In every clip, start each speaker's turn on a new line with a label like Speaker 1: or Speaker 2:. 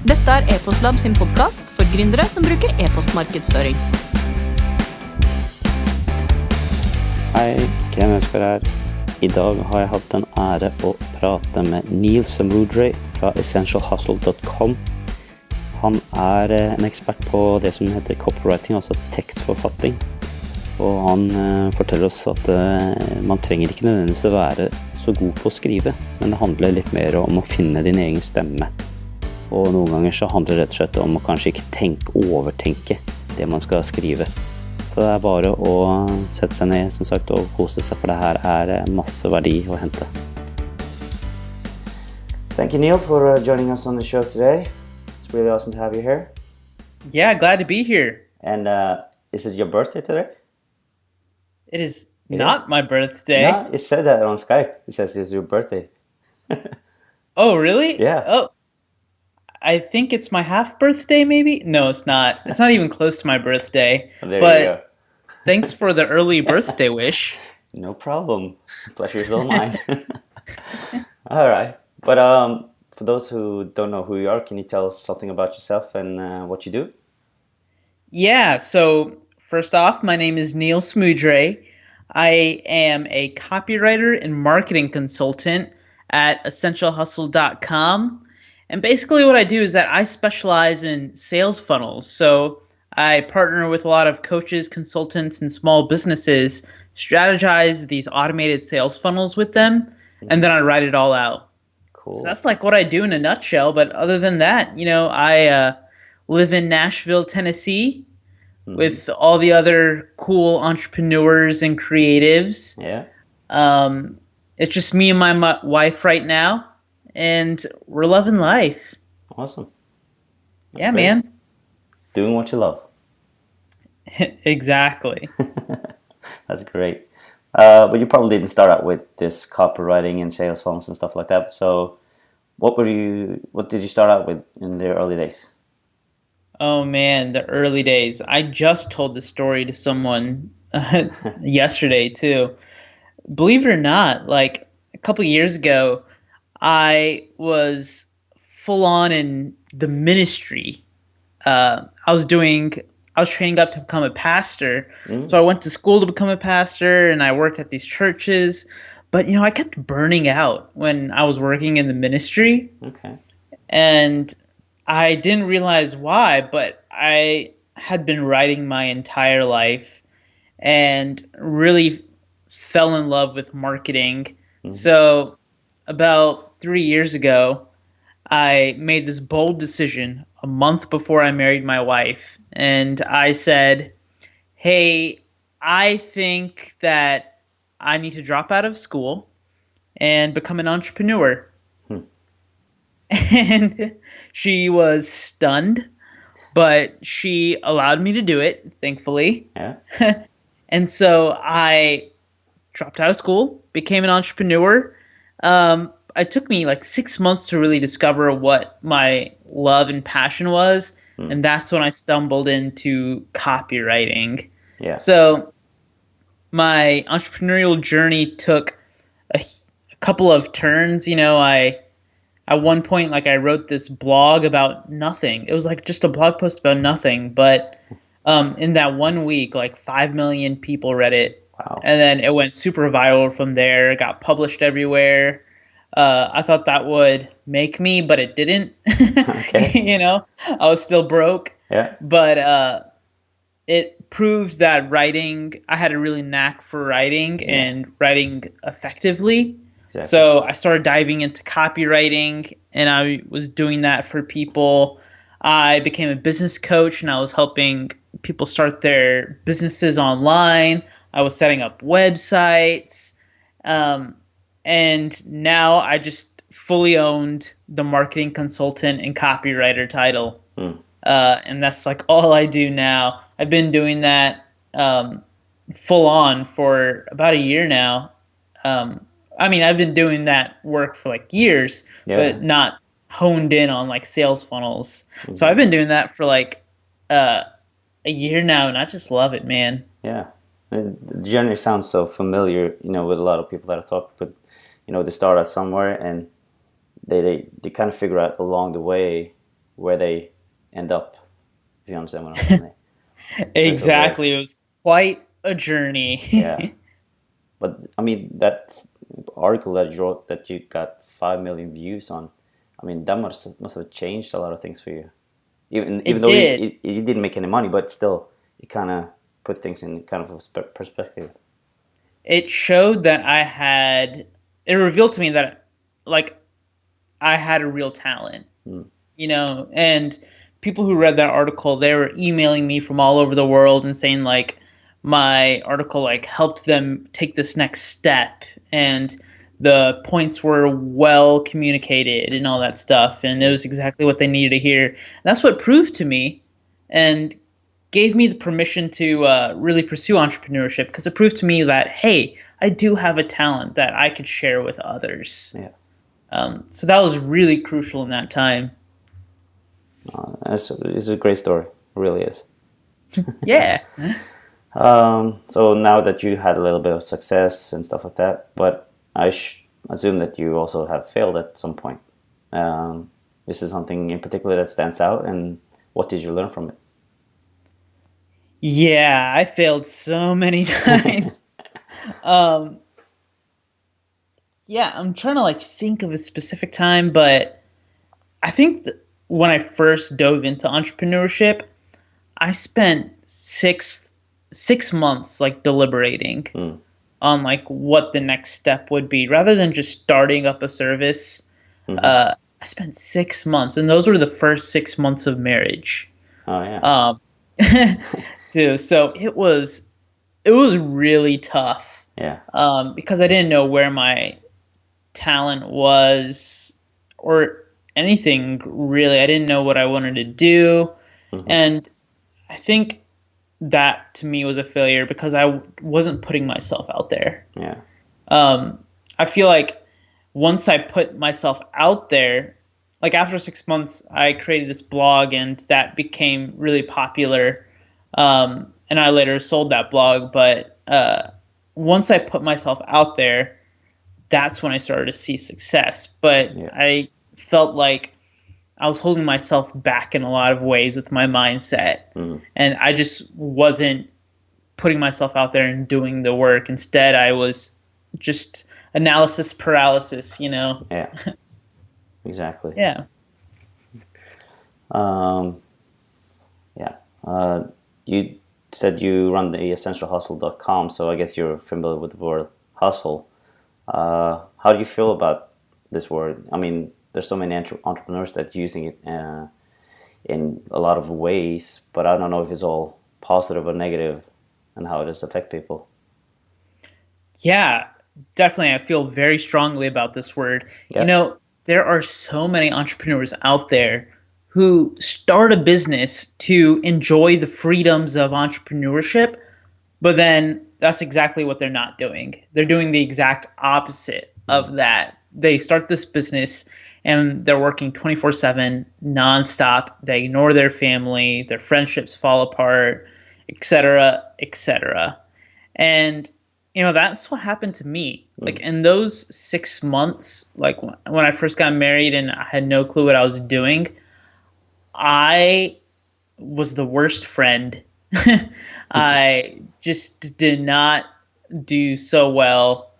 Speaker 1: Dette e-postlab sin podcast for gründere som bruker e-postmarkedsføring.
Speaker 2: Hei, Kremensberg her. I dag har jeg hatt den ære å prate med Neal Samudre fra essentialhustle.com. Han en ekspert på det som heter Copywriting, altså tekstforfatting. Og han forteller oss at man trenger ikke nødvendigvis å være så god på å skrive, men det handler litt mer om å finne din egen stemme. Og noen ganger så handler det rett og slett om å kanskje ikke overtenke det man skal skrive. Så det bare å sette seg ned, som sagt, og kose seg, for det her masse verdi å hente. Thank you, Neal, for joining us on the show today. It's really awesome to have you here.
Speaker 3: Yeah, glad to be here.
Speaker 2: And is it your birthday today?
Speaker 3: It is not my birthday.
Speaker 2: No, it said that on Skype. It says it's your birthday.
Speaker 3: Oh, really?
Speaker 2: Yeah.
Speaker 3: Oh, I think it's my half birthday, maybe? No, it's not. It's not even close to my birthday.
Speaker 2: Oh, there
Speaker 3: but
Speaker 2: you go.
Speaker 3: Thanks for the early birthday wish.
Speaker 2: No problem. Pleasure's all mine. All right. But for those who don't know who you are, can you tell us something about yourself and what you do?
Speaker 3: Yeah, so first off, my name is Neal Samudre. I am a copywriter and marketing consultant at essentialhustle.com. And basically what I do is that I specialize in sales funnels. So I partner with a lot of coaches, consultants, and small businesses, strategize these automated sales funnels with them, and then I write it all out.
Speaker 2: Cool.
Speaker 3: So that's like what I do in a nutshell. But other than that, I live in Nashville, Tennessee, with all the other cool entrepreneurs and creatives.
Speaker 2: Yeah.
Speaker 3: It's just me and my wife right now. And we're loving life.
Speaker 2: Awesome. That's
Speaker 3: yeah,
Speaker 2: great.
Speaker 3: Man.
Speaker 2: Doing what you love.
Speaker 3: Exactly.
Speaker 2: That's great. But you probably didn't start out with this copywriting and sales funnels and stuff like that. So what did you start out with in the early days?
Speaker 3: Oh man, the early days. I just told the story to someone yesterday too. Believe it or not, like a couple years ago, I was full on in the ministry. I was training up to become a pastor. So I went to school to become a pastor, and I worked at these churches. But, I kept burning out when I was working in the ministry.
Speaker 2: Okay.
Speaker 3: And I didn't realize why, but I had been writing my entire life and really fell in love with marketing. So about 3 years ago, I made this bold decision a month before I married my wife. And I said, hey, I think that I need to drop out of school and become an entrepreneur. And she was stunned, but she allowed me to do it, thankfully.
Speaker 2: Yeah.
Speaker 3: And so I dropped out of school, became an entrepreneur. It took me like 6 months to really discover what my love and passion was. And that's when I stumbled into copywriting.
Speaker 2: Yeah.
Speaker 3: So my entrepreneurial journey took a couple of turns. At one point, I wrote this blog about nothing. It was like just a blog post about nothing. But in that 1 week, 5 million people read it.
Speaker 2: Wow. And
Speaker 3: And then it went super viral from there. It got published everywhere. I thought that would make me, but it didn't.
Speaker 2: Okay.
Speaker 3: I was still broke.
Speaker 2: Yeah.
Speaker 3: But it proved that I had a really knack for writing and writing effectively.
Speaker 2: Exactly.
Speaker 3: So I started diving into copywriting, and I was doing that for people. I became a business coach, and I was helping people start their businesses online. I was setting up websites. And now I just fully owned the marketing consultant and copywriter title. And that's all I do now. I've been doing that full on for about a year now. I've been doing that work for years, but not honed in on sales funnels. So I've been doing that for a year now, and I just love it, man.
Speaker 2: Yeah. The journey sounds so familiar, with a lot of people that I talk with. They start out somewhere and they kind of figure out along the way where they end up, if you understand what I'm saying.
Speaker 3: Exactly. It was quite a journey.
Speaker 2: Yeah. But I mean, that article that you wrote that you got 5 million views on, I mean, that must have changed a lot of things for you. Even though you didn't make any money, but still, it kind of put things in kind of a perspective.
Speaker 3: It showed that it revealed to me that, like, I had a real talent, you know, and people who read that article, they were emailing me from all over the world and saying, like, my article, like, helped them take this next step, and the points were well communicated and all that stuff, and it was exactly what they needed to hear. And that's what proved to me and gave me the permission to really pursue entrepreneurship, because it proved to me that, hey, I do have a talent that I could share with others.
Speaker 2: Yeah.
Speaker 3: So that was really crucial in that time.
Speaker 2: It's a great story. It really is.
Speaker 3: Yeah.
Speaker 2: So now that you had a little bit of success and stuff like that, but I assume that you also have failed at some point. Is there something in particular that stands out, and what did you learn from it?
Speaker 3: Yeah, I failed so many times. Yeah, I'm trying to like think of a specific time, but I think when I first dove into entrepreneurship, I spent six months like deliberating on like what the next step would be, rather than just starting up a service. I spent 6 months, and those were the first 6 months of marriage.
Speaker 2: Oh yeah.
Speaker 3: Too. So it was really tough.
Speaker 2: Yeah.
Speaker 3: Because I didn't know where my talent was or anything really. I didn't know what I wanted to do. And I think that to me was a failure because I wasn't putting myself out there.
Speaker 2: Yeah.
Speaker 3: I feel like once I put myself out there, like after 6 months, I created this blog and that became really popular. And I later sold that blog. But once I put myself out there, that's when I started to see success. But I felt like I was holding myself back in a lot of ways with my mindset. And I just wasn't putting myself out there and doing the work. Instead, I was just analysis paralysis, you know?
Speaker 2: Yeah, exactly.
Speaker 3: Yeah.
Speaker 2: You said you run the essentialhustle.com, so I guess you're familiar with the word hustle. How do you feel about this word? I mean, there's so many entrepreneurs that are using it in a lot of ways, but I don't know if it's all positive or negative and how it does affect people.
Speaker 3: Yeah, definitely. I feel very strongly about this word.
Speaker 2: Yeah.
Speaker 3: You know, there are so many entrepreneurs out there who start a business to enjoy the freedoms of entrepreneurship, but then that's exactly what they're not doing. They're doing the exact opposite of that. They start this business and they're working 24/7, nonstop. They ignore their family, their friendships fall apart, etc., etc. And you know, that's what happened to me. Like in those 6 months, like when I first got married and I had no clue what I was doing, I was the worst friend. I just did not do so well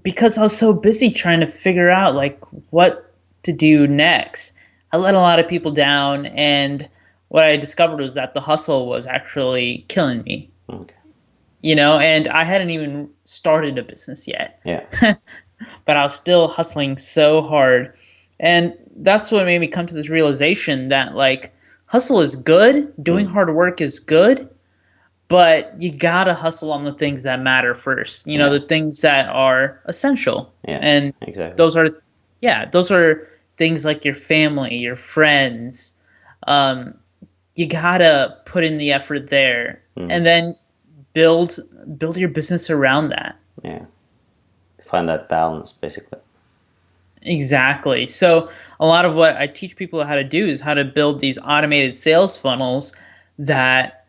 Speaker 3: because I was so busy trying to figure out like what to do next. I let a lot of people down, and what I discovered was that the hustle was actually killing me.
Speaker 2: Okay.
Speaker 3: You know, and I hadn't even started a business yet.
Speaker 2: Yeah.
Speaker 3: But I was still hustling so hard. And that's what made me come to this realization that like hustle is good, doing hard work is good, but you gotta hustle on the things that matter first. You know, the things that are essential.
Speaker 2: Yeah,
Speaker 3: and
Speaker 2: exactly.
Speaker 3: those are things like your family, your friends. You gotta put in the effort there, and then build your business around that.
Speaker 2: Yeah, find that balance, basically.
Speaker 3: Exactly. So a lot of what I teach people how to do is how to build these automated sales funnels that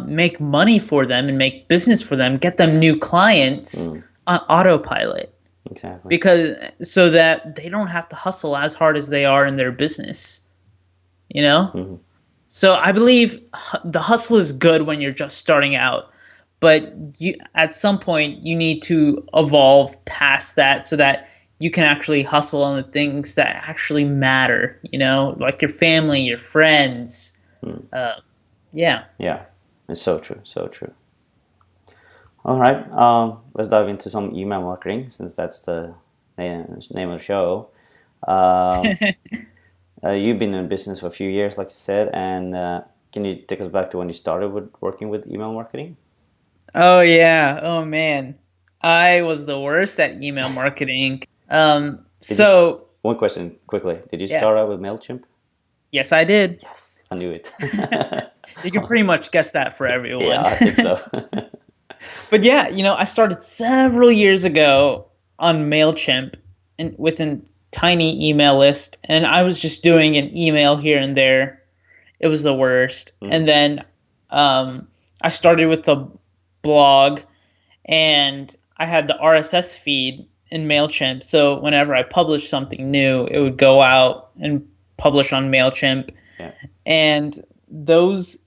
Speaker 3: make money for them and make business for them, get them new clients on autopilot.
Speaker 2: Exactly.
Speaker 3: Because so that they don't have to hustle as hard as they are in their business. you know?
Speaker 2: Mm-hmm.
Speaker 3: So I believe the hustle is good when you're just starting out, but at some point you need to evolve past that so that you can actually hustle on the things that actually matter, you know, like your family, your friends. Yeah.
Speaker 2: Yeah, it's so true, so true. All right, let's dive into some email marketing since that's the name of the show. You've been in business for a few years, like you said, and can you take us back to when you started with working with email marketing?
Speaker 3: Oh yeah. Oh man. I was the worst at email marketing.
Speaker 2: One question quickly. Did you
Speaker 3: Yeah.
Speaker 2: start out with MailChimp?
Speaker 3: Yes, I did.
Speaker 2: Yes, I knew it.
Speaker 3: You can pretty much guess that for everyone.
Speaker 2: Yeah, I think so.
Speaker 3: But yeah, you know, I started several years ago on MailChimp and with a tiny email list, and I was just doing an email here and there. It was the worst. And then I started with the blog, and I had the RSS feed in MailChimp. So whenever I published something new, it would go out and publish on MailChimp.
Speaker 2: Yeah.
Speaker 3: And those,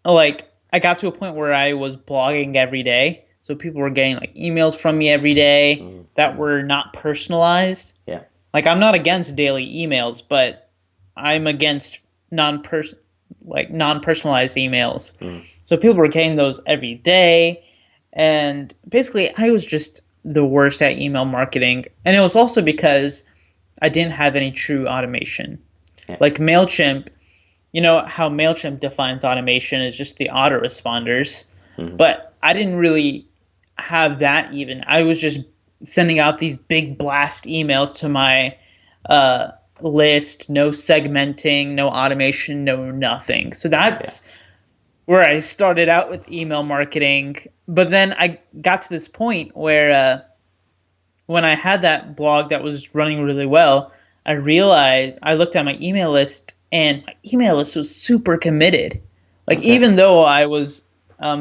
Speaker 3: like, I got to a point where I was blogging every day. So people were getting like emails from me every day that were not personalized.
Speaker 2: Yeah.
Speaker 3: Like, I'm not against daily emails, but I'm against non-personalized emails. So people were getting those every day. And basically, I was just the worst at email marketing. And it was also because I didn't have any true automation. Yeah. Like MailChimp, you know how MailChimp defines automation is just the autoresponders. But I didn't really have that even. I was just sending out these big blast emails to my list, no segmenting, no automation, no nothing. So that's where I started out with email marketing. But then I got to this point where when I had that blog that was running really well, I realized I looked at my email list, and my email list was super committed. Like, even though I was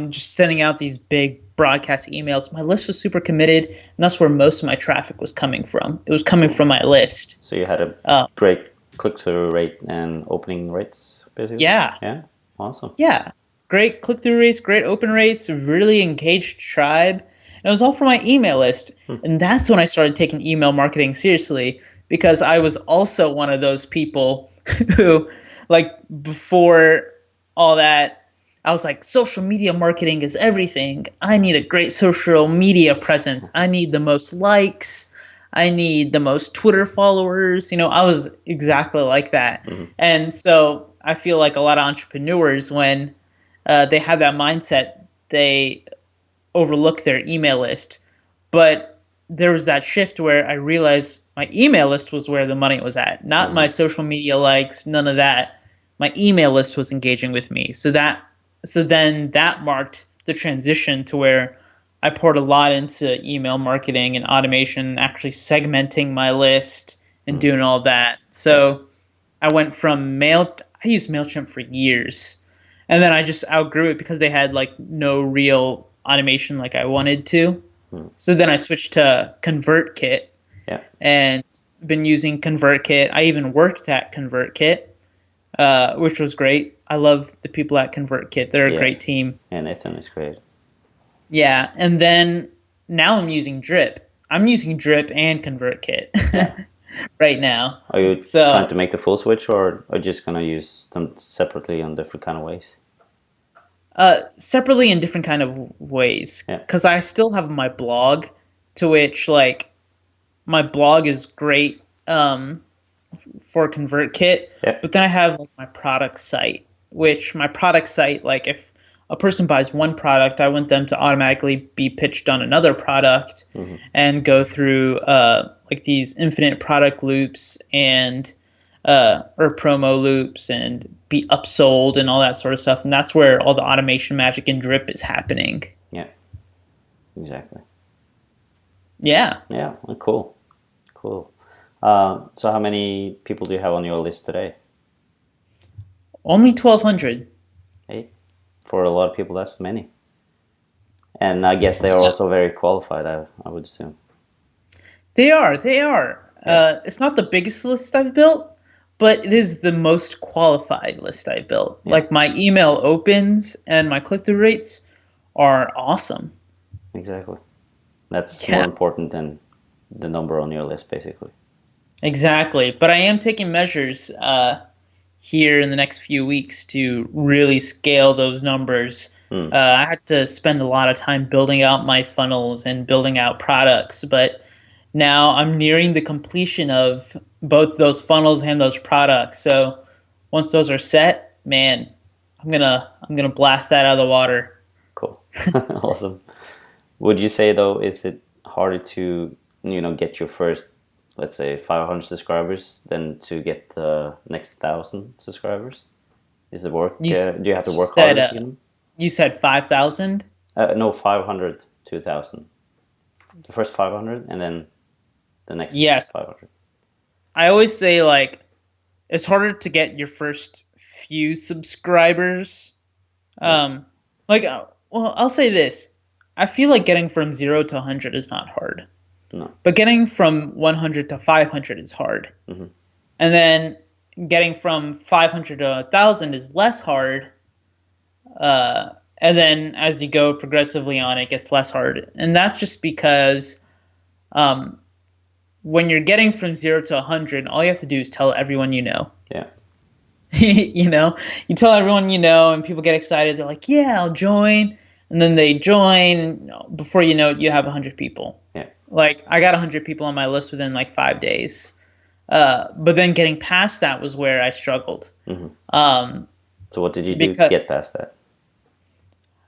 Speaker 3: just sending out these big broadcast emails, my list was super committed, and that's where most of my traffic was coming from. It was coming from my list.
Speaker 2: So you had a great click-through rate and opening rates, basically?
Speaker 3: Yeah.
Speaker 2: Yeah? Awesome.
Speaker 3: Yeah. Great click-through rates, great open rates, a really engaged tribe. And it was all from my email list. And that's when I started taking email marketing seriously, because I was also one of those people who, like, before all that, I was like, social media marketing is everything. I need a great social media presence. I need the most likes. I need the most Twitter followers. You know, I was exactly like that. And so I feel like a lot of entrepreneurs, when they have that mindset, they overlook their email list. But there was that shift where I realized my email list was where the money was at, not my social media likes, none of that. My email list was engaging with me. So then that marked the transition to where I poured a lot into email marketing and automation, actually segmenting my list and doing all that. So I went from I used MailChimp for years, and then I just outgrew it because they had like no real automation like I wanted to. So then I switched to ConvertKit, and been using ConvertKit. I even worked at ConvertKit, which was great. I love the people at ConvertKit. They're a great team.
Speaker 2: And Ethan is great.
Speaker 3: Yeah, and then now I'm using Drip. I'm using Drip and ConvertKit right now.
Speaker 2: Are you trying to make the full switch, or are you just going to use them separately in different kind of ways?
Speaker 3: Separately in different kind of ways, because I still have my blog, to which, like, my blog is great for ConvertKit, but then I have like my product site, which my product site, like, if a person buys one product, I want them to automatically be pitched on another product and go through like these infinite product loops and or promo loops and be upsold and all that sort of stuff. And that's where all the automation magic and Drip is happening.
Speaker 2: Yeah, exactly.
Speaker 3: Yeah.
Speaker 2: Yeah, well, cool. So how many people do you have on your list today?
Speaker 3: Only 1,200.
Speaker 2: Hey, for a lot of people, that's many. And I guess they are also very qualified, I would assume.
Speaker 3: They are. It's not the biggest list I've built, but it is the most qualified list I built.
Speaker 2: Yeah.
Speaker 3: Like my email opens and my click-through rates are awesome.
Speaker 2: Exactly. That's
Speaker 3: Yeah.
Speaker 2: more important than the number on your list, basically.
Speaker 3: Exactly. But I am taking measures here in the next few weeks to really scale those numbers. I had to spend a lot of time building out my funnels and building out products, but now I'm nearing the completion of both those funnels and those products. So once those are set, man, I'm gonna blast that out of the water.
Speaker 2: Cool. Awesome. Would you say, though, is it harder to, get your first, let's say, 500 subscribers than to get the next 1,000 subscribers? Is it work? Do you have to work harder to get them?
Speaker 3: You said 5,000?
Speaker 2: No, 500 to 1,000. The first 500 and then the next 500.
Speaker 3: I always say, like, it's harder to get your first few subscribers. Well, I'll say this. I feel like getting from 0 to 100 is not hard.
Speaker 2: No.
Speaker 3: But getting from 100 to 500 is hard.
Speaker 2: Mm-hmm.
Speaker 3: And then getting from 500 to 1,000 is less hard. And then as you go progressively on, it gets less hard. And that's just because when you're getting from 0 to 100, all you have to do is tell everyone you know.
Speaker 2: Yeah.
Speaker 3: You tell everyone you know, and people get excited. They're like, yeah, I'll join. And then they join. Before you know it, you have 100 people.
Speaker 2: Yeah.
Speaker 3: Like, I got 100 people on my list within like 5 days. But then getting past that was where I struggled.
Speaker 2: Mm-hmm. So what did you do to get past that?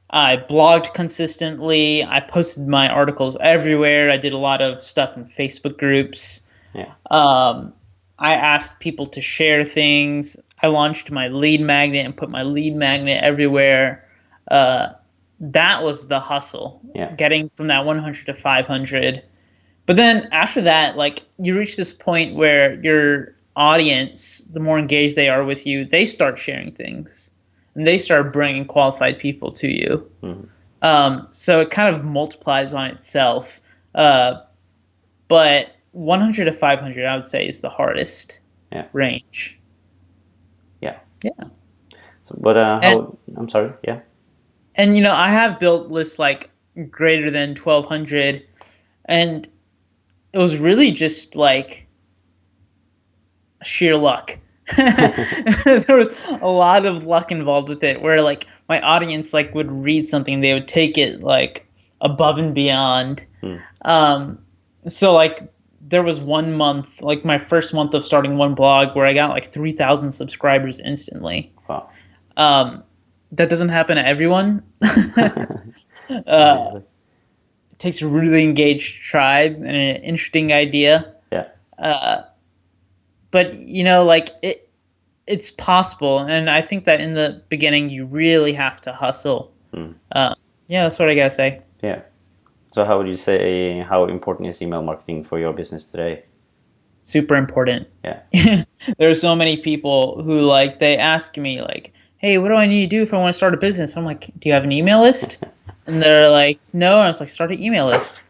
Speaker 3: I blogged consistently. I posted my articles everywhere. I did a lot of stuff in Facebook groups.
Speaker 2: Yeah.
Speaker 3: I asked people to share things. I launched my lead magnet and put my lead magnet everywhere. That was the hustle.
Speaker 2: Yeah.
Speaker 3: Getting from that 100 to 500. But then after that, like, you reach this point where your audience, the more engaged they are with you, they start sharing things. And they start bringing qualified people to you. Mm-hmm. So it kind of multiplies on itself. But 100 to 500, I would say, is the hardest range.
Speaker 2: Yeah.
Speaker 3: Yeah.
Speaker 2: So, but I'm sorry. Yeah.
Speaker 3: And, I have built lists like greater than 1,200. And it was really just like sheer luck. There was a lot of luck involved with it, where like my audience like would read something, they would take it like above and beyond. So like there was 1 month, like my first month of starting one blog, where I got like 3,000 subscribers instantly.
Speaker 2: Wow.
Speaker 3: That doesn't happen to everyone. It takes a really engaged tribe and an interesting idea.
Speaker 2: Yeah.
Speaker 3: But like it's possible, and I think that in the beginning you really have to hustle. Yeah, that's what I gotta say.
Speaker 2: Yeah. So how would you say, how important is email marketing for your business today?
Speaker 3: Super important.
Speaker 2: Yeah.
Speaker 3: There are so many people who like, they ask me like, hey, what do I need to do if I want to start a business? I'm like, do you have an email list? And they're like, no. And I was like, start an email list.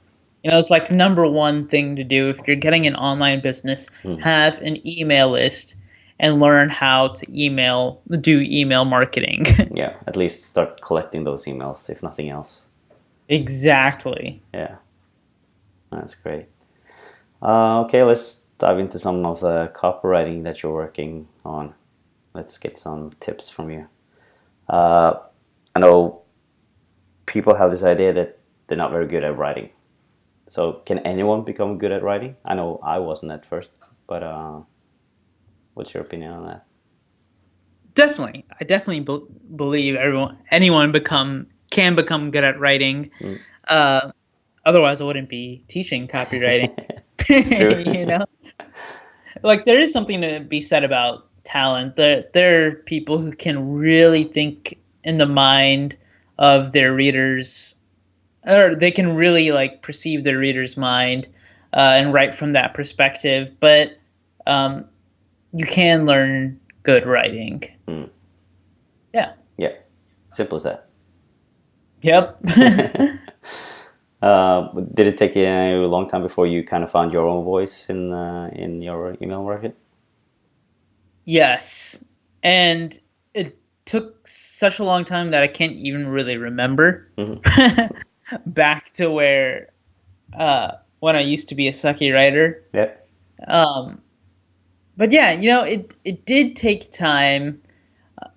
Speaker 3: It's like the number one thing to do if you're getting an online business. Have an email list and learn how to do email marketing.
Speaker 2: Yeah, at least start collecting those emails, if nothing else.
Speaker 3: Exactly.
Speaker 2: Yeah, that's great. Okay, let's dive into some of the copywriting that you're working on. Let's get some tips from you. I know people have this idea that they're not very good at writing. So can anyone become good at writing? I know I wasn't at first, but what's your opinion on that?
Speaker 3: Definitely. I definitely believe anyone can become good at writing. Otherwise I wouldn't be teaching copywriting. Like, there is something to be said about talent. There are people who can really think in the mind of their readers, or they can really like perceive their reader's mind and write from that perspective. But you can learn good writing. Yeah.
Speaker 2: Simple as that.
Speaker 3: Yep.
Speaker 2: Did it take you a long time before you kind of found your own voice in your email market?
Speaker 3: Yes. And it took such a long time that I can't even really remember back to where when I used to be a sucky writer.
Speaker 2: Yeah.
Speaker 3: But yeah, it did take time,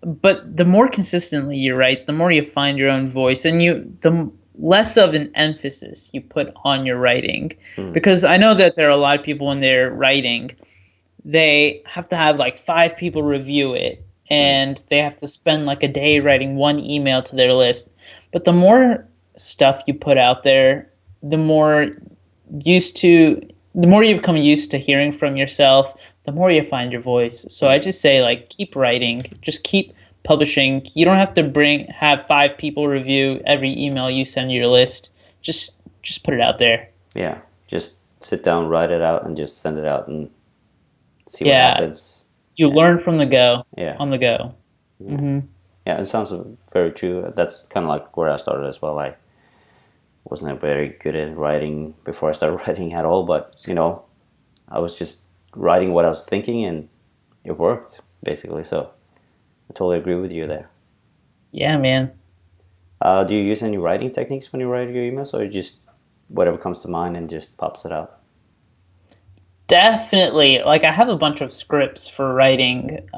Speaker 3: but the more consistently you write, the more you find your own voice, and the less of an emphasis you put on your writing. Because I know that there are a lot of people when they're writing, they have to have like 5 people review it, and they have to spend like a day writing one email to their list. But the more stuff you put out there, the more you become used to hearing from yourself, the more you find your voice. So I just say, like, keep writing, just keep publishing. You don't have to have 5 people review every email you send your list. Just put it out there.
Speaker 2: Yeah, just sit down, write it out, and just send it out and see what happens.
Speaker 3: You learn from the go.
Speaker 2: Yeah.
Speaker 3: On the go.
Speaker 2: Yeah.
Speaker 3: Mm-hmm.
Speaker 2: Yeah, it sounds very true. That's kind of like where I started as well. I wasn't very good at writing before I started writing at all, but I was just writing what I was thinking, and it worked basically. So I totally agree with you there.
Speaker 3: Yeah, man.
Speaker 2: Do you use any writing techniques when you write your emails, or just whatever comes to mind and just pops it out?
Speaker 3: Definitely. Like, I have a bunch of scripts for writing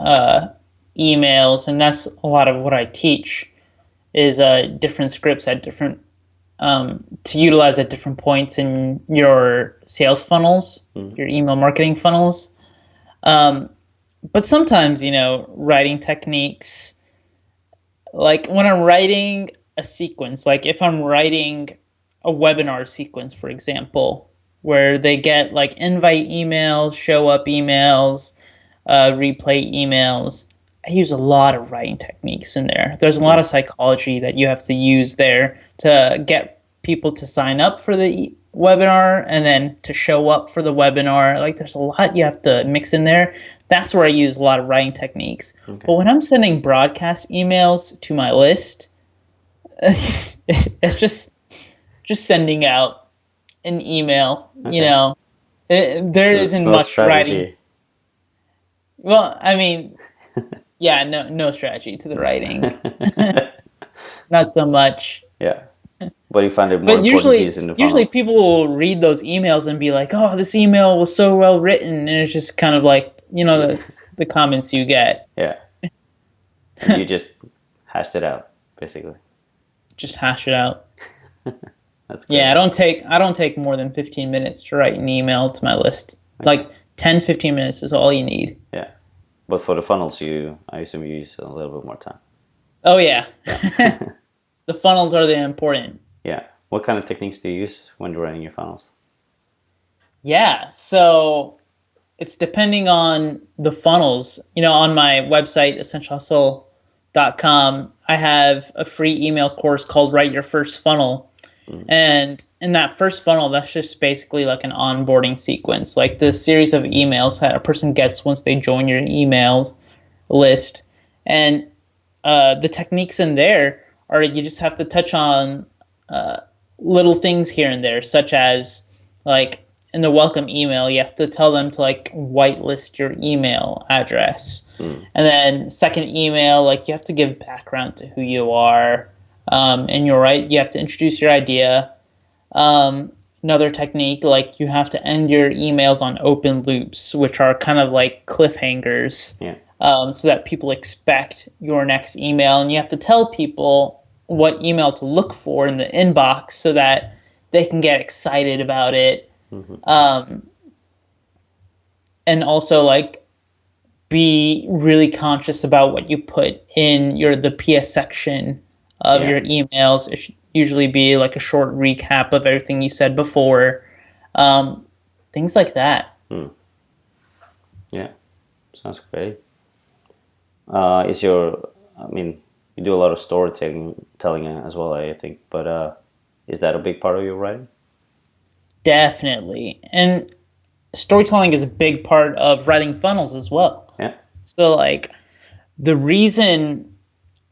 Speaker 3: emails, and that's a lot of what I teach is different scripts at different to utilize at different points in your sales funnels, your email marketing funnels. But sometimes, writing techniques, like when I'm writing a sequence, like if I'm writing a webinar sequence, for example, where they get like invite emails, show up emails, replay emails, I use a lot of writing techniques in there. There's a lot of psychology that you have to use there to get people to sign up for the webinar and then to show up for the webinar. Like, there's a lot you have to mix in there. That's where I use a lot of writing techniques. Okay. But when I'm sending broadcast emails to my list, it's just sending out an email. Okay. There isn't much
Speaker 2: strategy.
Speaker 3: Writing. Well, I mean, yeah, no strategy to the writing. Not so much.
Speaker 2: Yeah. But you find it more important to use in the funnels.
Speaker 3: Usually people will read those emails and be like, oh, this email was so well written. And it's just kind of like, that's the comments you get.
Speaker 2: Yeah. And you just hashed it out, basically.
Speaker 3: Just hash it out.
Speaker 2: That's good.
Speaker 3: Yeah, I don't take more than 15 minutes to write an email to my list. Like 10, 15 minutes is all you need.
Speaker 2: Yeah. But for the funnels, I assume you use a little bit more time.
Speaker 3: Oh, yeah. The funnels are the important.
Speaker 2: Yeah. What kind of techniques do you use when you're writing your funnels?
Speaker 3: Yeah. So it's depending on the funnels. On my website, essentialhustle.com, I have a free email course called Write Your First Funnel. And in that first funnel, that's just basically like an onboarding sequence, like the series of emails that a person gets once they join your email list. And the techniques in there are you just have to touch on little things here and there, such as like in the welcome email, you have to tell them to like whitelist your email address. And then second email, like you have to give background to who you are. And you're right, you have to introduce your idea. Another technique, like you have to end your emails on open loops, which are kind of like cliffhangers. Yeah. So that people expect your next email, and you have to tell people what email to look for in the inbox so that they can get excited about it. And also like be really conscious about what you put in the PS section of your emails. It should usually be like a short recap of everything you said before. Things like that.
Speaker 2: Yeah, sounds great. You do a lot of storytelling as well, I think, but is that a big part of your writing?
Speaker 3: Definitely. And storytelling is a big part of writing funnels as well.
Speaker 2: Yeah.
Speaker 3: So like the reason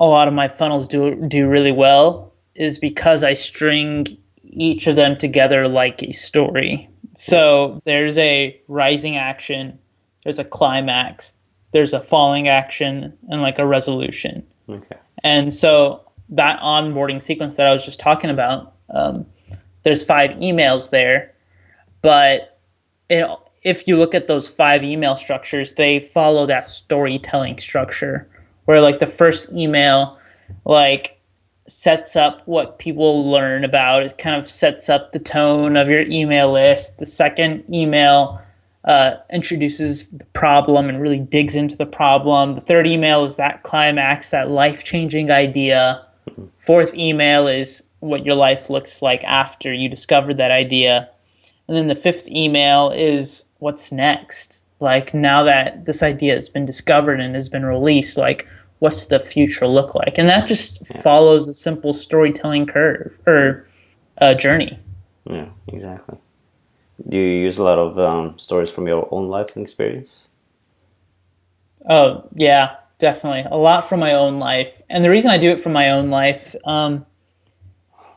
Speaker 3: a lot of my funnels do really well is because I string each of them together like a story. So there's a rising action, there's a climax, there's a falling action and like a resolution.
Speaker 2: Okay.
Speaker 3: And so that onboarding sequence that I was just talking about, there's 5 emails there, but if you look at those 5 email structures, they follow that storytelling structure where like the first email like sets up what people learn about. It kind of sets up the tone of your email list. The second email introduces the problem and really digs into the problem. The third email is that climax, that life-changing idea. Fourth email is what your life looks like after you discovered that idea. And then the 5th email is what's next. Like, now that this idea has been discovered and has been released, like, what's the future look like? And that just follows a simple storytelling curve or journey.
Speaker 2: Yeah, exactly. Do you use a lot of stories from your own life and experience?
Speaker 3: Oh, yeah, definitely. A lot from my own life. And the reason I do it from my own life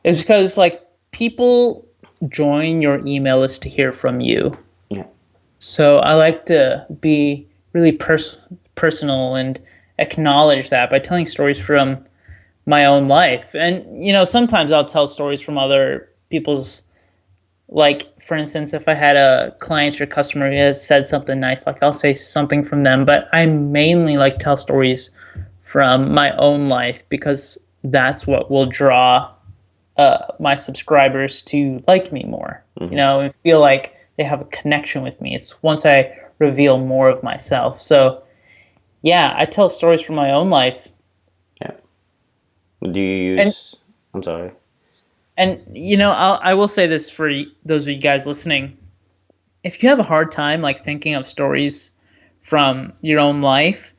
Speaker 3: is because, like, people join your email list to hear from you.
Speaker 2: Yeah.
Speaker 3: So I like to be really personal and acknowledge that by telling stories from my own life. And, you know, sometimes I'll tell stories from other people's, like, for instance, if I had a client or customer who has said something nice, like, I'll say something from them, but I mainly like tell stories from my own life because that's what will draw my subscribers to like me more, you know, and feel like they have a connection with me. It's once I reveal more of myself. So yeah, I tell stories from my own life.
Speaker 2: Yeah. Do you use, I'm sorry.
Speaker 3: And, you know, I will say this for those of you guys listening. If you have a hard time, like, thinking of stories from your own life,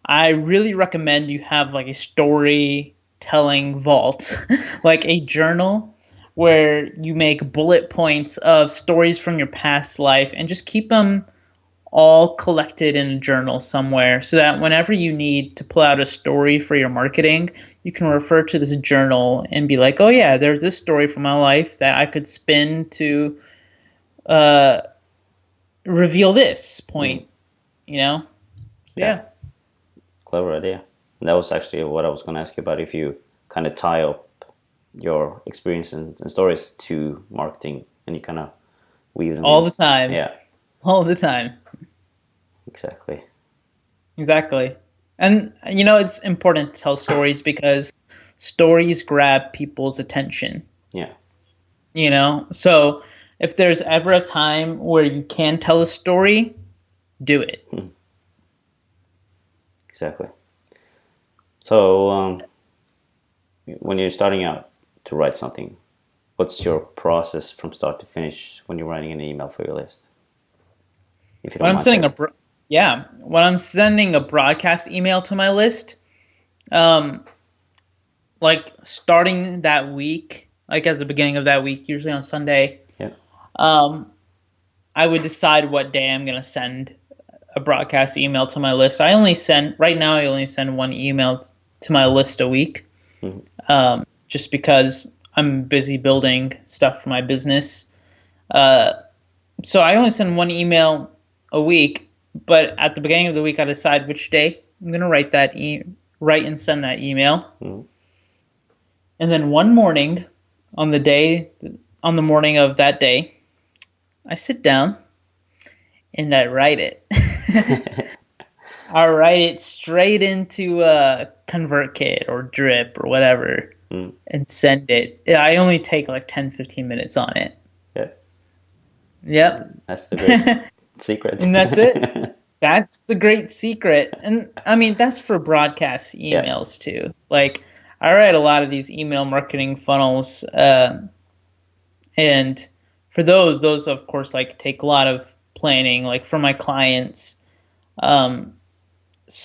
Speaker 3: I really recommend you have, like, a storytelling vault, like a journal where you make bullet points of stories from your past life and just keep them all collected in a journal somewhere so that whenever you need to pull out a story for your marketing, you can refer to this journal and be like, oh yeah, there's this story from my life that I could spin to reveal this point, you know? So, yeah.
Speaker 2: Clever idea. And that was actually what I was going to ask you about, if you kind of tie up your experiences and stories to marketing and you kind of weave them
Speaker 3: all
Speaker 2: in.
Speaker 3: The time.
Speaker 2: Yeah.
Speaker 3: All the time.
Speaker 2: Exactly.
Speaker 3: And, you know, it's important to tell stories because stories grab people's attention.
Speaker 2: Yeah.
Speaker 3: You know, so if there's ever a time where you can tell a story, do it.
Speaker 2: Exactly. So when you're starting out to write something, what's your process from start to finish when you're writing an email for your list? If you don't mind sharing.
Speaker 3: When I'm sending a broadcast email to my list, like, starting that week, like at the beginning of that week, usually on Sunday, I would decide what day I'm going to send a broadcast email to my list. Right now I only send 1 email to my list a week, just because I'm busy building stuff for my business. So I only send 1 email a week, but at the beginning of the week I decide which day I'm going to write and send that email. And then one morning, on the morning of that day, I sit down and I write it. I write it straight into ConvertKit or Drip or whatever and send it. I only take like 10-15 minutes on it.
Speaker 2: Yeah.
Speaker 3: Yep.
Speaker 2: That's the great secret.
Speaker 3: And that's it. That's the great secret. And I mean, that's for broadcast emails too. Like, I write a lot of these email marketing funnels, and for those of course like take a lot of planning. Like for my clients, so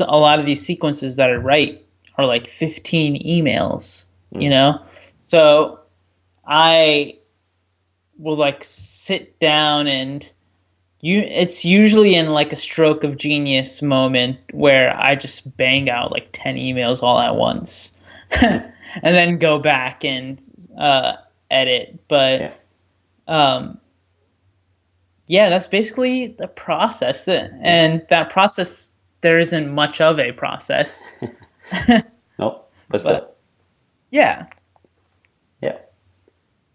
Speaker 3: a lot of these sequences that I write are like 15 emails, you know? So I will like sit down and it's usually in like a stroke of genius moment where I just bang out like 10 emails all at once and then go back and edit. But yeah, that's basically the process. And that process there isn't much of a process.
Speaker 2: No, but still.
Speaker 3: Yeah.
Speaker 2: Yeah.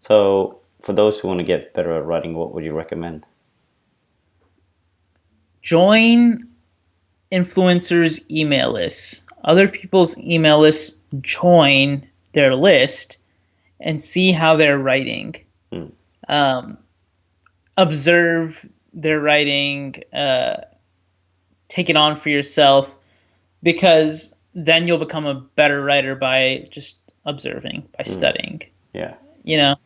Speaker 2: So for those who want to get better at writing, what would you recommend?
Speaker 3: Join influencers' email lists. Other people's email lists, join their list and see how they're writing. Observe their writing, take it on for yourself, because then you'll become a better writer by just observing, by studying.
Speaker 2: Yeah.
Speaker 3: There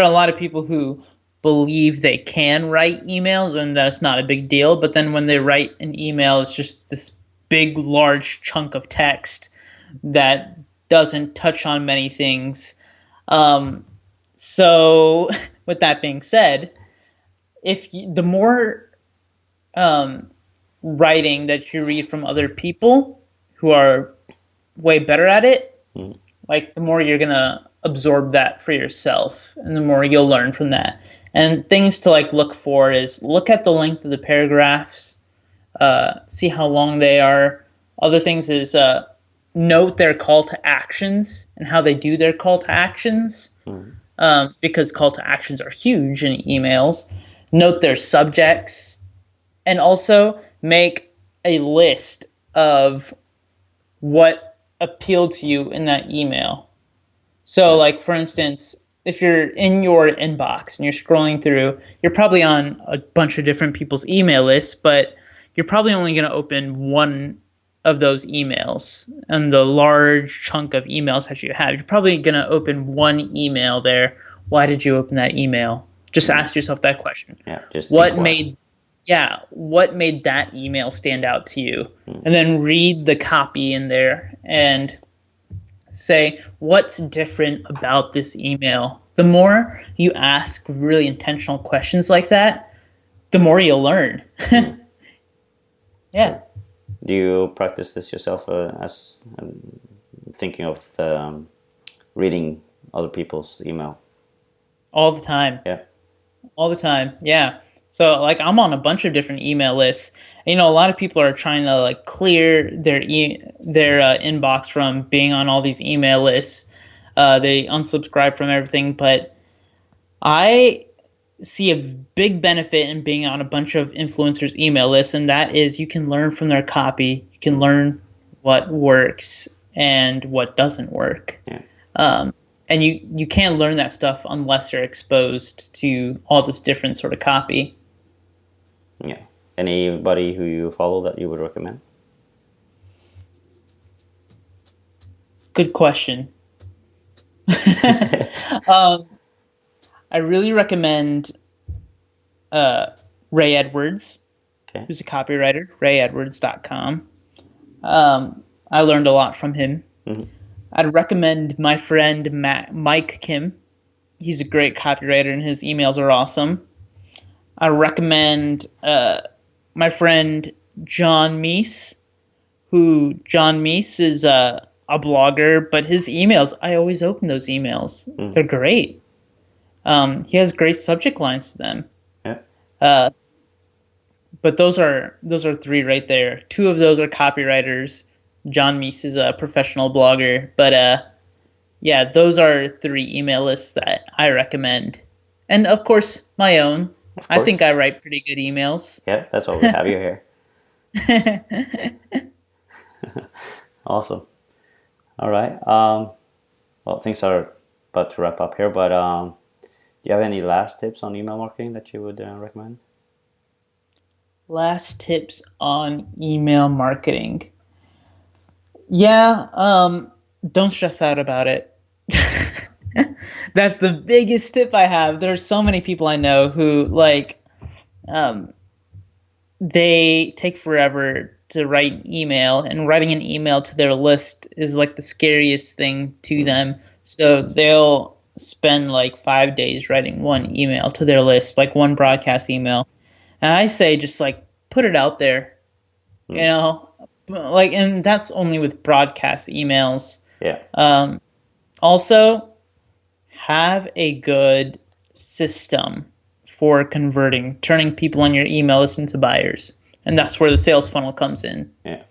Speaker 3: are a lot of people who believe they can write emails and that's not a big deal, but then when they write an email, it's just this big, large chunk of text that doesn't touch on many things. So with that being said, the more writing that you read from other people who are way better at it, like the more you're gonna absorb that for yourself, and the more you'll learn from that. And things to like look for is look at the length of the paragraphs, see how long they are. Other things is note their call to actions and how they do their call to actions, because call to actions are huge in emails. Note their subjects, and also make a list of what appealed to you in that email. So like, for instance, if you're in your inbox and you're scrolling through, you're probably on a bunch of different people's email lists, but you're probably only going to open one of those emails. And the large chunk of emails that you have, you're probably going to open one email there. Why did you open that email? Just ask yourself that question.
Speaker 2: Yeah, just
Speaker 3: what made that email stand out to you? And then read the copy in there and say, what's different about this email? The more you ask really intentional questions like that, the more you'll learn. Yeah.
Speaker 2: Do you practice this yourself as thinking of reading other people's email?
Speaker 3: All the time.
Speaker 2: Yeah.
Speaker 3: All the time. Yeah. So like I'm on a bunch of different email lists. A lot of people are trying to like clear their inbox from being on all these email lists. They unsubscribe from everything, but I see a big benefit in being on a bunch of influencers' email lists, and that is you can learn from their copy. You can learn what works and what doesn't work.
Speaker 2: Yeah.
Speaker 3: And you can't learn that stuff unless you're exposed to all this different sort of copy.
Speaker 2: Yeah. Anybody who you follow that you would recommend?
Speaker 3: Good question. I really recommend Ray Edwards, who's a copywriter, rayedwards.com. I learned a lot from him. I'd recommend my friend Mike Kim. He's a great copywriter and his emails are awesome. I recommend my friend John Meese, John Meese is a blogger, but his emails, I always open those emails. They're great. He has great subject lines to them.
Speaker 2: Yeah.
Speaker 3: But those are three right there. Two of those are copywriters. John Meese is a professional blogger, but yeah, those are three email lists that I recommend. And of course, my own. I think I write pretty good emails.
Speaker 2: Yeah, that's why we have you here. Awesome. All right. Well, things are about to wrap up here, but do you have any last tips on email marketing that you would recommend?
Speaker 3: Last tips on email marketing. Yeah, don't stress out about it. That's the biggest tip I have. There's so many people I know who they take forever to write email, and writing an email to their list is like the scariest thing to them. So they'll spend like 5 days writing one email to their list, like one broadcast email. And I say just like put it out there, and that's only with broadcast emails.
Speaker 2: Yeah.
Speaker 3: Also, have a good system for turning people on your email list into buyers. and that's where the sales funnel comes in.
Speaker 2: Yeah.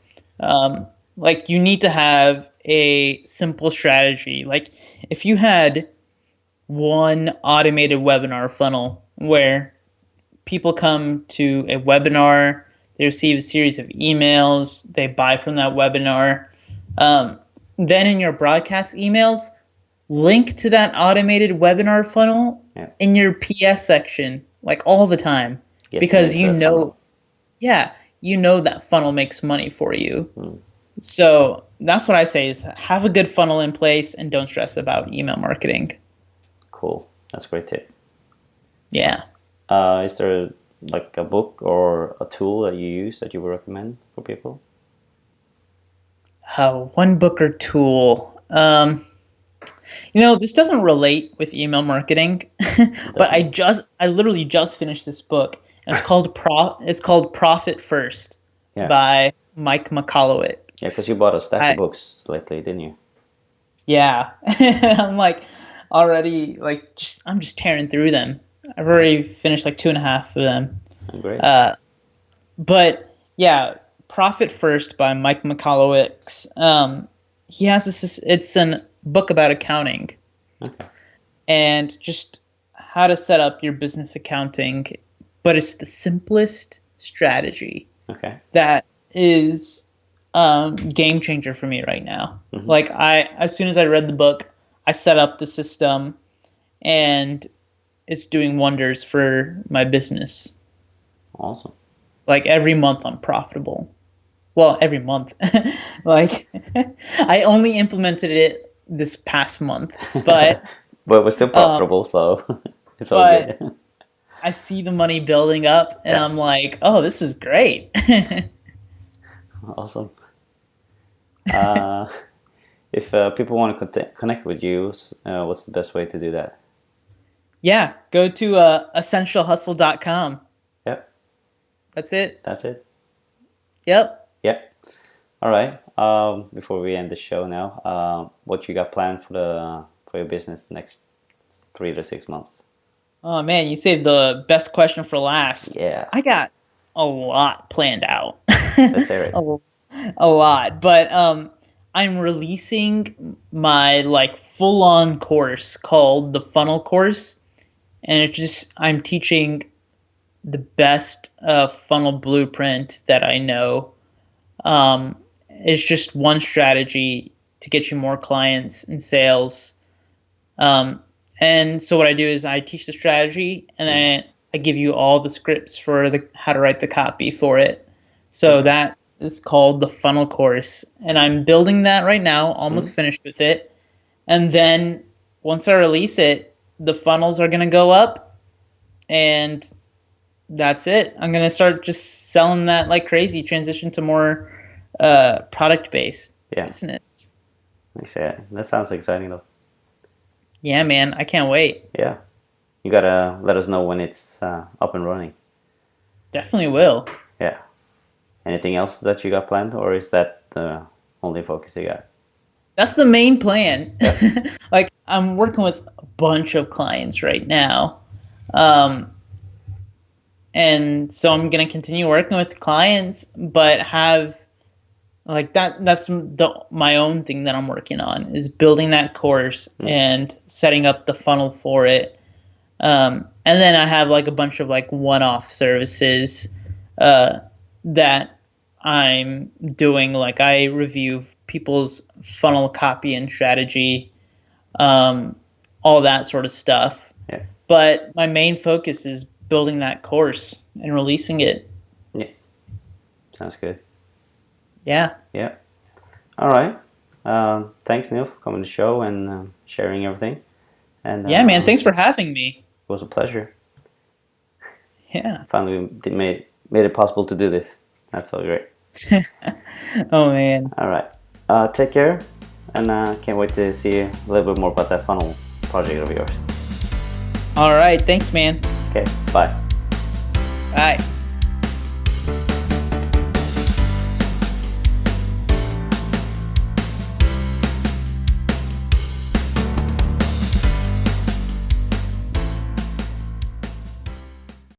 Speaker 3: Like you need to have a simple strategy. Like if you had one automated webinar funnel where people come to a webinar, they receive a series of emails, they buy from that webinar. Then in your broadcast emails, link to that automated webinar funnel in your PS section, like all the time, because you know that funnel makes money for you. So that's what I say is have a good funnel in place and don't stress about email marketing.
Speaker 2: Cool. That's a great tip.
Speaker 3: Yeah.
Speaker 2: Is there like a book or a tool that you use that you would recommend for people?
Speaker 3: One book or tool. This doesn't relate with email marketing, but I literally just finished this book. And it's called Profit First by Mike Michalowicz.
Speaker 2: Yeah, because you bought a stack of books lately, didn't you?
Speaker 3: Yeah. I'm like already I'm just tearing through them. I've already finished like 2.5 of them.
Speaker 2: Oh, great.
Speaker 3: But yeah, Profit First by Mike Michalowicz. He has this. It's a book about accounting, and just how to set up your business accounting. But it's the simplest strategy. That is game changer for me right now. Like as soon as I read the book, I set up the system, and it's doing wonders for my business.
Speaker 2: Awesome. Like
Speaker 3: every month I'm profitable. Well, every month. Like I only implemented it this past month, but
Speaker 2: we're still profitable, so it's all good.
Speaker 3: I see the money building up, and I'm like, oh, this is great.
Speaker 2: Awesome. If people want to connect with you, what's the best way to do that?
Speaker 3: Yeah, go to essentialhustle.com.
Speaker 2: Yep.
Speaker 3: That's it. Yep.
Speaker 2: All right. Before we end the show now, what you got planned for your business next 3 to 6 months?
Speaker 3: Oh man, you saved the best question for last.
Speaker 2: Yeah.
Speaker 3: I got a lot planned out.
Speaker 2: Let's hear it.
Speaker 3: A lot, but I'm releasing my full-on course called the Funnel Course, and I'm teaching the best funnel blueprint that I know. It's just one strategy to get you more clients and sales. And so what I do is I teach the strategy, and then I give you all the scripts for how to write the copy for it. So that is called the Funnel Course, and I'm building that right now, almost finished with it. And then once I release it, the funnels are going to go up, and that's it. I'm going to start just selling that like crazy, transition to more product-based business.
Speaker 2: That sounds exciting though.
Speaker 3: Yeah, man, I can't wait.
Speaker 2: Yeah. You got to let us know when it's up and running.
Speaker 3: Definitely will.
Speaker 2: Yeah. Anything else that you got planned, or is that the only focus you got?
Speaker 3: That's the main plan. Yeah. I'm working with a bunch of clients right now. And so I'm going to continue working with clients, but have that's my own thing that I'm working on is building that course and setting up the funnel for it. And then I have a bunch of one-off services that I'm doing. I review people's funnel copy and strategy, all that sort of stuff.
Speaker 2: Yeah.
Speaker 3: But my main focus is building that course and releasing it.
Speaker 2: Yeah. Sounds good.
Speaker 3: Yeah.
Speaker 2: Yeah. All right. Thanks, Neal, for coming to the show and sharing everything. And
Speaker 3: yeah, man. Thanks for having me.
Speaker 2: It was a pleasure.
Speaker 3: Yeah.
Speaker 2: Finally, made it possible to do this. That's so great.
Speaker 3: Oh man.
Speaker 2: All right. Take care, and can't wait to see a little bit more about that funnel project of yours.
Speaker 3: All right. Thanks, man.
Speaker 2: Okay. Bye.
Speaker 3: Bye.